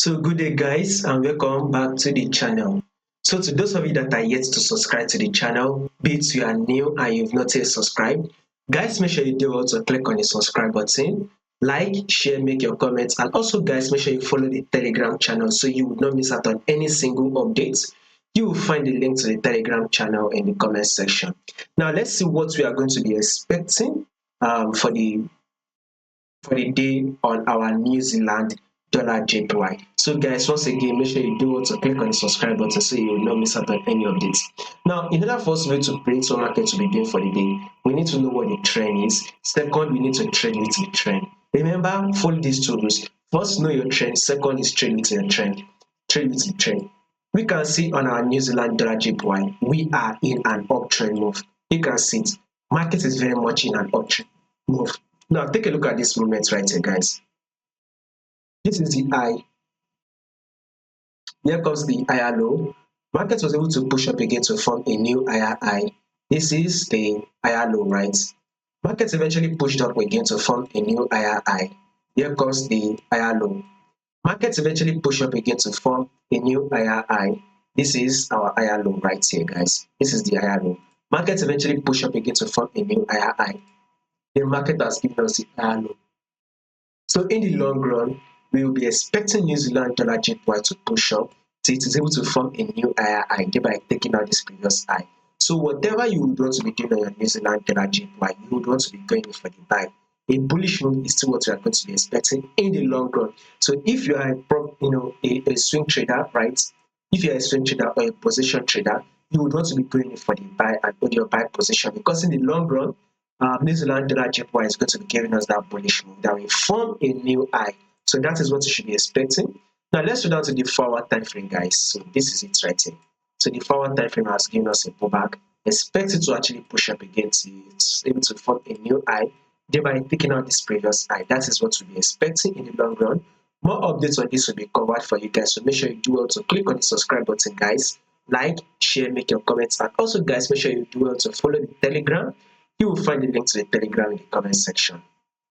So good day guys and welcome back to the channel. So to those of you that are yet to subscribe to the channel, be it you are new and you've not yet subscribed, guys make sure you do also click on the subscribe button, like, share, make your comments, and also guys make sure you follow the Telegram channel so you will not miss out on any single updates. You will find the link to the Telegram channel in the comment section. Now let's see what we are going to be expecting for the day on our New Zealand dollar JPY. So guys, once again, make sure you do also click on the subscribe button so you will not miss out on any updates. Now, in order for us to be able to predict what market to be doing for the day, we need to know what the trend is. Second, we need to trade with the trend. Remember, follow these two rules. First, know your trend. Second is trade with your trend. Trade with the trend. We can see on our New Zealand dollar JPY, we are in an uptrend move. You can see it. Market is very much in an uptrend move. Now take a look at this movement right here, guys. This is the high. Here comes the higher low. Market was able to push up again to form a new higher high. This is the higher low, right? Market eventually pushed up again to form a new higher high. Here comes the higher low. Market eventually pushed up again to form a new higher high. This is our higher low right here, guys. This is the higher low. Market eventually pushed up again to form a new higher high. The market has given us the higher low. So in the long run, we will be expecting New Zealand dollar JPY to push up till it is able to form a new higher high, thereby taking out this previous high. So whatever you would want to be doing on your New Zealand dollar JPY, you would want to be going in for the buy. A bullish move is still what you are going to be expecting in the long run. So if you are a swing trader, right? If you are a swing trader or a position trader, you would want to be going in for the buy and hold your buy position, because in the long run, New Zealand dollar JPY is going to be giving us that bullish move that will form a new high. So that is what you should be expecting. Now let's go down to the forward time frame, guys. So this is it right here. So the forward time frame has given us a pullback. Expect it to actually push up again to it's able to form a new high, thereby taking out this previous high. That is what we'll be expecting in the long run. More updates on this will be covered for you guys. So make sure you do well to click on the subscribe button, guys. Like, share, make your comments, and also guys, make sure you do well to follow the Telegram. You will find the link to the Telegram in the comment section.